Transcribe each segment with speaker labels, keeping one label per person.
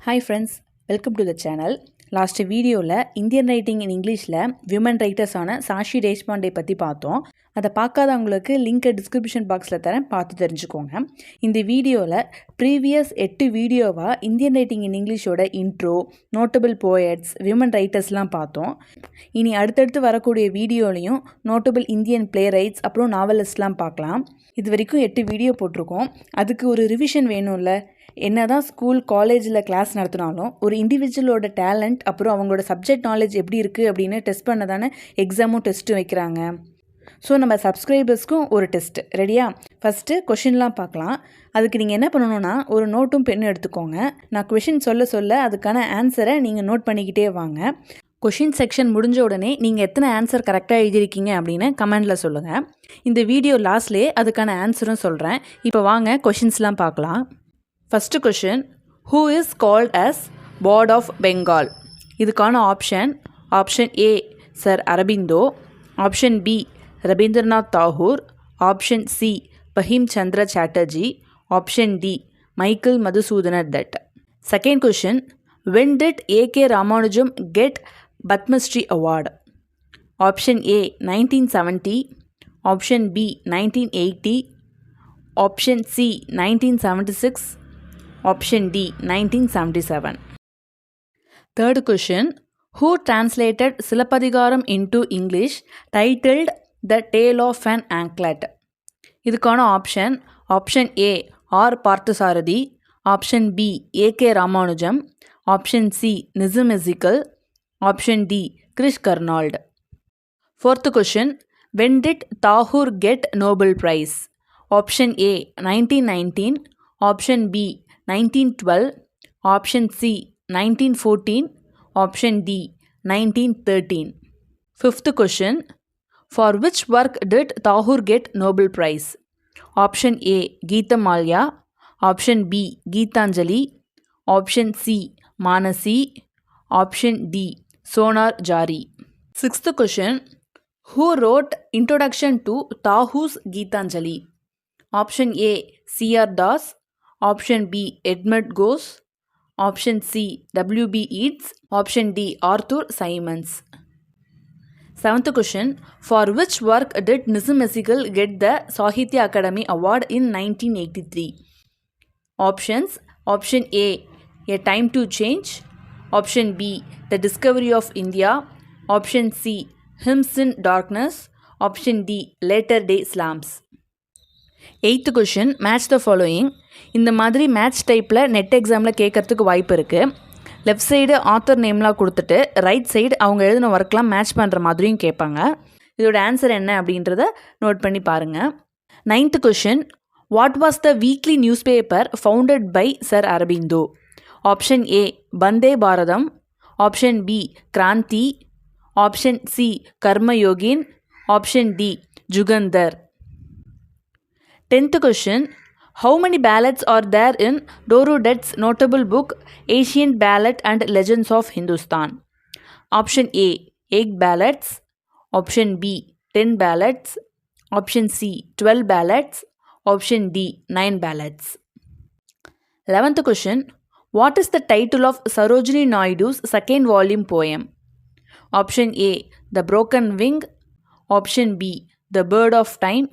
Speaker 1: Hi friends, welcome to the channel. Last வீடியோவில் Indian writing இன் இங்கிலீஷில் women ரைட்டர்ஸான Sashi Deshpande பற்றி பார்த்தோம். அதை பார்க்காதவங்களுக்கு லிங்க்கை டிஸ்கிரிப்ஷன் பாக்ஸில் தரேன், பார்த்து தெரிஞ்சுக்கோங்க. இந்த வீடியோவில் ப்ரீவியஸ் 8 வீடியோவாக இந்தியன் ரைட்டிங் இன் இங்கிலீஷோட இன்ட்ரோ, நோட்டபிள் போயட்ஸ், விமன் ரைட்டர்ஸ்லாம் பார்த்தோம். இனி அடுத்தடுத்து வரக்கூடிய வீடியோலையும் நோட்டபிள் இந்தியன் பிளே ரைட்ஸ் அப்புறம் நாவலிஸ்ட்லாம் பார்க்கலாம். இது வரைக்கும் 8 வீடியோ போட்டிருக்கோம். அதுக்கு ஒரு ரிவிஷன் வேணும்ல. என்ன தான் ஸ்கூல் காலேஜில் கிளாஸ் நடத்தினாலும் ஒரு இண்டிவிஜுவலோட டேலண்ட் அப்புறம் அவங்களோட சப்ஜெக்ட் நாலேஜ் எப்படி இருக்குது அப்படின்னு டெஸ்ட் பண்ண தானே எக்ஸாமும் டெஸ்ட்டும் வைக்கிறாங்க. ஸோ நம்ம சப்ஸ்கிரைபர்ஸ்க்கும் ஒரு டெஸ்ட் ரெடியா? ஃபஸ்ட்டு கொஷின்லாம் பார்க்கலாம். அதுக்கு நீங்கள் என்ன பண்ணணுன்னா ஒரு நோட்டும் பெண்ணும் எடுத்துக்கோங்க. நான் கொஷின் சொல்ல அதுக்கான ஆன்சரை நீங்கள் நோட் பண்ணிக்கிட்டே வாங்க. கொஷின் செக்ஷன் முடிஞ்ச உடனே நீங்கள் எத்தனை ஆன்சர் கரெக்டாக எழுதியிருக்கீங்க அப்படின்னு கமெண்டில் சொல்லுங்கள். இந்த வீடியோ லாஸ்ட்லேயே அதுக்கான ஆன்சரும் சொல்கிறேன். இப்போ வாங்க கொஷின்ஸ்லாம் பார்க்கலாம். First question, who is called as Bird of Bengal? இதுக்கான option A Sir Aurobindo, option B Rabindranath Tagore, option C Bahim Chandra Chatterjee, option D Michael Madhusudana Dutt. Second question, when did A.K. Ramanujam get Padma Shri Award? Option A 1970, option B 1980, option C 1976, option D 1977. Third question, who translated Silappatikaram into English titled The Tale of an Anklet? இதுக்கான option A R Parthasarathy, option B A.K. Ramanujan, option C Nissim Ezekiel, option D Girish Karnad. Fourth question, when did Tagore get Nobel Prize? Option A 1919, option B 1912, option C 1914, option D 1913. Fifth question, for which work did Tagore get Nobel Prize? Option A Geetamalya, option B Gitanjali, option C Manasi, option D Sonar Tari. Sixth question, who wrote introduction to Tagore's Gitanjali? Option A C.R. Das, option B Edmund Gosse, option C W.B. Yeats, option D Arthur Symons. Seventh question, for which work did Nissim Ezekiel get the Sahitya Akademi award in 1983? Options option A A Time to Change, option B The Discovery of India, option C Hymns in Darkness, option D Later Day Slams. Eighth question, match the following. இந்த மாதிரி match டைப்பில் net எக்ஸாமில் கேட்கறதுக்கு வாய்ப்பு இருக்குது. Left side author நேம்லாம் கொடுத்துட்டு right side அவங்க எழுதின ஒர்க்லாம் மேட்ச் பண்ணுற மாதிரியும் கேட்பாங்க. இதோட ஆன்சர் என்ன அப்படின்றத நோட் பண்ணி பாருங்கள். Ninth question, what was the weekly newspaper founded by Sir Aurobindo? Option A Vande Bharatam, option B Kranti, option C Karmayogin, option D Jugantar. 10th question, how many ballads are there in Doru Dutt's notable book Ancient Ballad and Legends of Hindustan? Option A 8 ballads, option B 10 ballads, option C 12 ballads, option D 9 ballads. 11th question, what is the title of Sarojini Naidu's second volume poem? Option A The Broken Wing, option B The Bird of Time,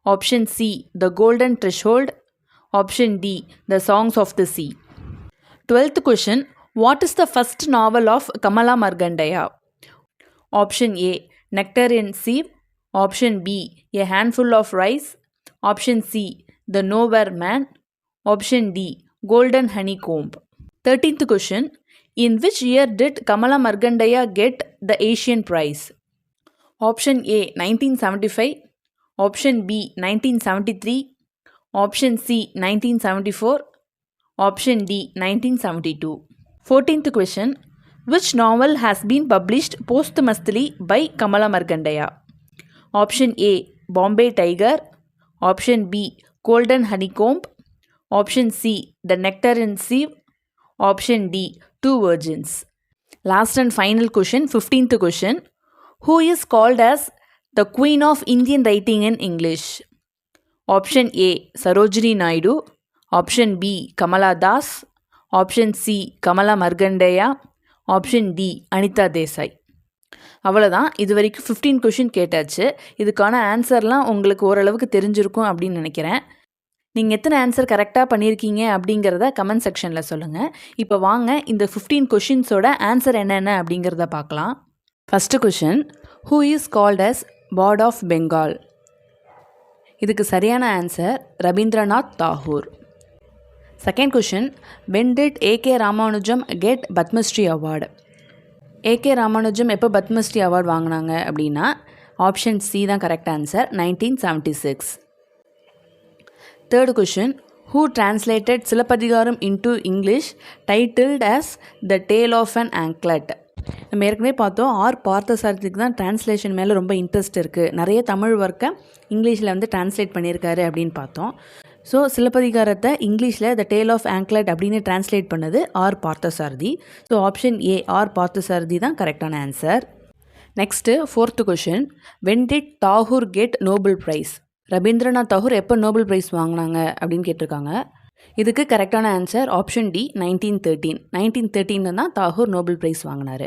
Speaker 1: option C The Golden Threshold, option D The Songs of the Sea. 12th question, what is the first novel of Kamala Markandeya? Option A Nectarian Sieve, option B A Handful of Rice, option C The Nowhere Man, option D Golden Honeycomb. 13th question, in which year did Kamala Markandeya get the Asian Prize? Option A 1975, option B 1973, option C 1974, option D 1972. 14th question, which novel has been published posthumously by Kamala Markandeya? Option A Bombay Tiger, option B Golden Honeycomb, option C The Nectarian Sieve, option D Two Virgins. Last and final question, 15th question, who is called as the Queen of Indian Writing in English? Option A Sarojini Naidu, option B Kamala Das, option C Kamala Markandaya, option D Anita Desai. அவ்வளோதான். இது வரைக்கும் 15 question கேட்டாச்சு. இதுக்கான ஆன்சர்லாம் உங்களுக்கு ஓரளவுக்கு தெரிஞ்சிருக்கும் அப்படின்னு நினைக்கிறேன். நீங்கள் எத்தனை ஆன்சர் கரெக்டாக பண்ணியிருக்கீங்க அப்படிங்கிறத கமெண்ட் செக்ஷனில் சொல்லுங்கள். இப்போ வாங்க இந்த 15 கொஷின்ஸோட ஆன்சர் என்னென்ன அப்படிங்கிறத பார்க்கலாம். First question, who is called as part of Bengal? இதுக்கு சரியான answer Rabindranath Tagore. Second question, when did A.K. Ramanujam get Padmashri award? A.K. Ramanujam எப்போ பத்மஸ்ரீ அவார்டு வாங்கினாங்க அப்படின்னா ஆப்ஷன் சி தான் correct answer, 1976. Third question, who translated Silappatikaram into English titled as The Tale of an Anklet? நம்ம ஏற்கனவே பார்த்தோம், R பார்த்தசாரதிக்கு தான் டிரான்ஸ்லேஷன் மேலே ரொம்ப இன்ட்ரெஸ்ட் இருக்குது, நிறைய தமிழ் ஒர்க்கை இங்கிலீஷில் வந்து டிரான்ஸ்லேட் பண்ணியிருக்காரு அப்படின்னு பார்த்தோம். ஸோ சிலப்பதிகாரத்தை இங்கிலீஷில் த டேல் ஆஃப் ஆங்க்லெட் அப்படின்னு டிரான்ஸ்லேட் பண்ணது R Parthasarathy. So option A R Parthasarathy தான் கரெக்டான answer. Next fourth question, when did Tagore get Nobel prize? Rabindranath Tagore எப்போ நோபல் ப்ரைஸ் வாங்கினாங்க அப்படின்னு கேட்டிருக்காங்க. இதுக்கு கரெக்டான ஆன்சர் ஆப்ஷன் டி 1913. 1913 தான் தாகூர் நோபல் ப்ரைஸ் வாங்கினார்.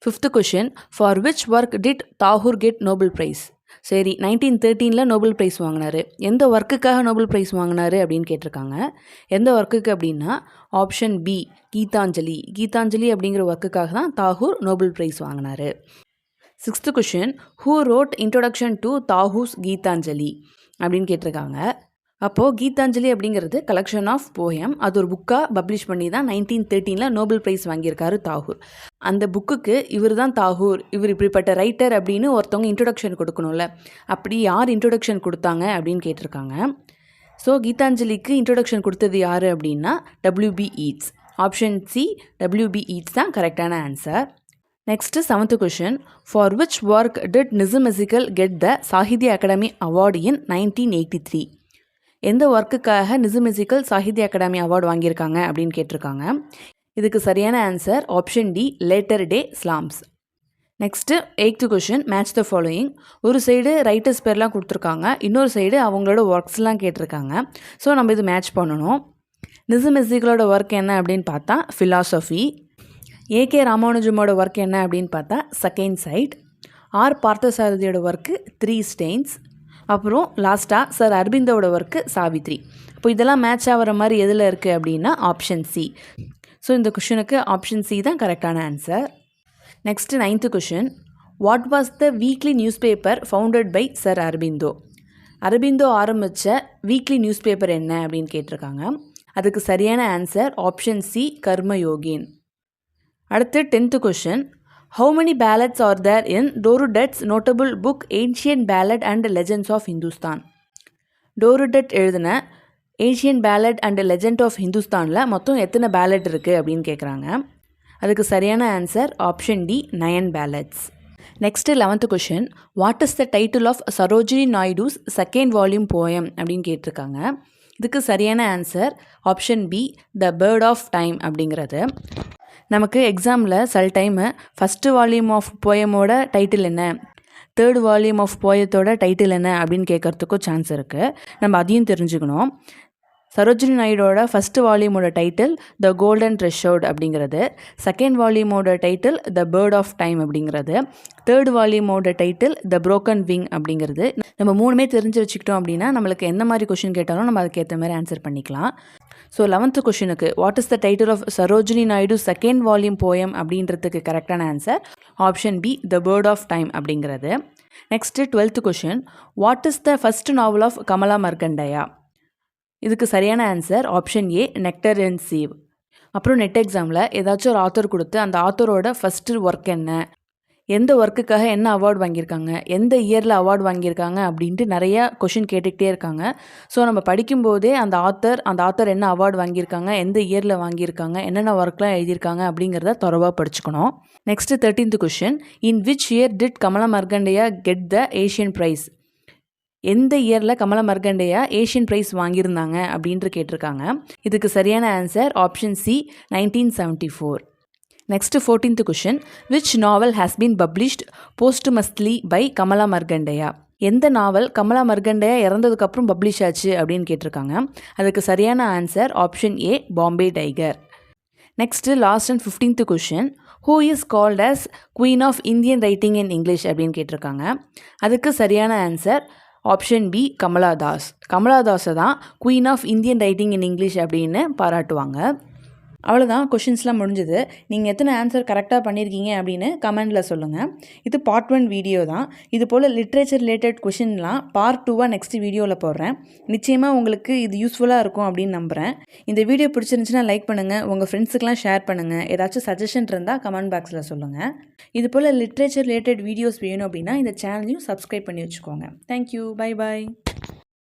Speaker 1: Fifth question, for which work did Tagore get Nobel prize? சரி, 1913 நோபல் ப்ரைஸ் வாங்கினார். எந்த ஒர்க்குக்காக நோபல் ப்ரைஸ் வாங்கினார் அப்படின்னு கேட்டிருக்காங்க. எந்த ஒர்க்குக்கு அப்படின்னா ஆப்ஷன் பி கீதாஞ்சலி. கீதாஞ்சலி அப்படிங்கிற ஒர்க்குக்காக தான் தாகூர் நோபல் ப்ரைஸ் வாங்கினார். Sixth question, who wrote introduction to Tagore's Gitanjali அப்படின்னு கேட்டிருக்காங்க. அப்போது கீதாஞ்சலி அப்படிங்கிறது கலெக்ஷன் ஆஃப் போயம். அது ஒரு புக்காக பப்ளிஷ் பண்ணி தான் 1913 நோபல் ப்ரைஸ் வாங்கியிருக்காரு தாகூர். அந்த புக்குக்கு இவர் தான் தாகூர், இவர் இப்படிப்பட்ட ரைட்டர் அப்படின்னு ஒருத்தவங்க இன்ட்ரொடக்ஷன் கொடுக்கணும்ல, அப்படி யார் இன்ட்ரொடக்ஷன் கொடுத்தாங்க அப்படின்னு கேட்டிருக்காங்க. ஸோ கீதாஞ்சலிக்கு இன்ட்ரொடக்ஷன் கொடுத்தது யார் அப்படின்னா W.B. Yeats. Option C W.B. Yeats தான் கரெக்டான answer. Next seventh question, for which work did Nissim Ezekiel get the Sahitya Akademi award in 1983? எந்த ஒர்க்குக்காக நிசமெசிக்கல் சாகித்ய அகாடமி அவார்டு வாங்கியிருக்காங்க அப்படின்னு கேட்டிருக்காங்க. இதுக்கு சரியான answer option D latter day psalms. Next eighth question, match the following. ஒரு சைடு ரைட்டர்ஸ் பேர்லாம் கொடுத்துருக்காங்க, இன்னொரு சைடு அவங்களோட ஒர்க்ஸ்லாம் கேட்டிருக்காங்க. ஸோ நம்ம இது மேட்ச் பண்ணணும். நிசமெசிக்கலோட ஒர்க் என்ன அப்படின்னு பார்த்தா ஃபிலாசபி. ஏகே ராமானுஜமோட ஒர்க் என்ன அப்படின்னு பார்த்தா செகண்ட் சைட். ஆர் பார்த்தசாரதியோட ஒர்க்கு 3 ஸ்டெயின்ஸ். அப்புறம் லாஸ்ட்டாக சார் அரபிந்தோட ஒர்க்கு சாவித்ரி. இப்போ இதெல்லாம் மேட்ச் ஆகிற மாதிரி எதில் இருக்குது அப்படின்னா ஆப்ஷன் சி. ஸோ இந்த கொஷனுக்கு ஆப்ஷன் சி தான் கரெக்டான answer. Next ninth question, what was the weekly news paper founded by sir Aurobindo? Aurobindo ஆரம்பித்த வீக்லி நியூஸ் பேப்பர் என்ன அப்படின்னு கேட்டிருக்காங்க. அதுக்கு சரியான ஆன்சர் ஆப்ஷன் சி கர்மயோகின். அடுத்து 10th question, how many ballads are there in Dorudet's notable book Ancient Ballad and Legends of Hindustan? டோருடெட் எழுதின ancient ballot and legend of ஹிந்துஸ்தானில் மொத்தம் எத்தனை பேலட் இருக்குது அப்படின்னு கேட்குறாங்க. அதுக்கு சரியான answer option D 9 pallets. Next 11th question, what is the title of Sarojini Naidus second volume poem அப்படின்னு கேட்டிருக்காங்க. இதுக்கு சரியான answer option B the bird of time அப்படிங்கிறது. நமக்கு எக்ஸாமில் சில time first volume of போயமோட title என்ன, தேர்ட் வால்யூம் ஆஃப் போயத்தோட டைட்டில் என்ன அப்படின்னு கேட்குறதுக்கும் சான்ஸ் இருக்குது. நம்ம அதையும் தெரிஞ்சுக்கணும். சரோஜினி நாயுடோட ஃபஸ்ட்டு வால்யூமோட டைட்டில் த கோல்டன் த்ரெஷ்ஹோல்ட் அப்படிங்கிறது, செகண்ட் வால்யூமோட title the bird of time அப்படிங்கிறது, தேர்ட் வால்யூமோட டைட்டில் த ப்ரோக்கன் விங் அப்படிங்கிறது. நம்ம மூணுமே தெரிஞ்சு வச்சுக்கிட்டோம் அப்படின்னா நம்மளுக்கு எந்த மாதிரி கொஷின் கேட்டாலும் நம்ம அதுக்கேற்ற மாதிரி ஆன்சர் பண்ணிக்கலாம். ஸோ 11th கொஷினுக்கு what is the title of Sarojini Naidu second volume poem அப்படின்றதுக்கு கரெக்டான answer option B the bird of time அப்படிங்கிறது. Next 12th question, what is the first novel of Kamala Markandaya? இதுக்கு சரியான answer option A nectar and sieve. அப்புறம் NET எக்ஸாமில் ஏதாச்சும் ஒரு author கொடுத்து அந்த ஆத்தரோட ஃபஸ்ட்டு ஒர்க் என்ன, எந்த ஒர்க்குக்காக என்ன அவார்டு வாங்கியிருக்காங்க, எந்த இயரில் அவார்டு வாங்கியிருக்காங்க அப்படின்ட்டு நிறையா கொஷின் கேட்டுக்கிட்டே இருக்காங்க. ஸோ நம்ம படிக்கும்போதே அந்த ஆத்தர் என்ன அவார்டு வாங்கியிருக்காங்க, எந்த இயரில் வாங்கியிருக்காங்க, என்னென்ன ஒர்க்லாம் எழுதியிருக்காங்க அப்படிங்கிறத துறவாக படிச்சுக்கணும். Next 13th question, in which year did Kamala Markandaya get the Asian prize? எந்த இயரில் கமலா மர்கண்டேயா ஏஷியன் ப்ரைஸ் வாங்கியிருந்தாங்க அப்படின்ட்டு கேட்டிருக்காங்க. இதுக்கு சரியான answer option C 1974. Next 14th question, which novel has been published posthumously by Kamala Markandaya? எந்த நாவல் கமலா மர்கண்டேயா இறந்ததுக்கப்புறம் பப்ளிஷ் ஆச்சு அப்படின்னு கேட்டிருக்காங்க. அதுக்கு சரியான answer option A Bombay tiger. Next last and 15th question, who is called as queen of Indian writing in English அப்படின்னு கேட்டிருக்காங்க. அதுக்கு சரியான answer option B Kamala Das. Kamala தாஸை தான் queen of Indian writing in English அப்படின்னு பாராட்டுவாங்க. அவ்வளோதான், கொஷின்ஸ்லாம் முடிஞ்சது. நீங்கள் எத்தனை ஆன்சர் கரெக்டாக பண்ணியிருக்கீங்க அப்படின்னு கமெண்டில் சொல்லுங்கள். இது பார்ட் 1 வீடியோ தான். இது போல் லிட்ரேச்சர் ரிலேட்டட் கொஷின்லாம் பார்ட் 2 நெக்ஸ்ட் வீடியோவில் போடுறேன். நிச்சயமாக உங்களுக்கு இது யூஸ்ஃபுல்லாக இருக்கும் அப்படின்னு நம்புகிறேன். இந்த வீடியோ பிடிச்சிருந்துச்சுன்னா லைக் பண்ணுங்கள், உங்கள் ஃப்ரெண்ட்ஸுக்கெலாம் ஷேர் பண்ணுங்கள். ஏதாச்சும் சஜஷன் இருந்தால் கமெண்ட் பாக்ஸில் சொல்லுங்கள். இது போல் லிட்ரேச்சர் ரிலேட்டட் வீடியோஸ் வேணும் அப்படின்னா இந்த சேனலையும் சப்ஸ்கிரைப் பண்ணி வச்சுக்கோங்க. Thank you, bye bye.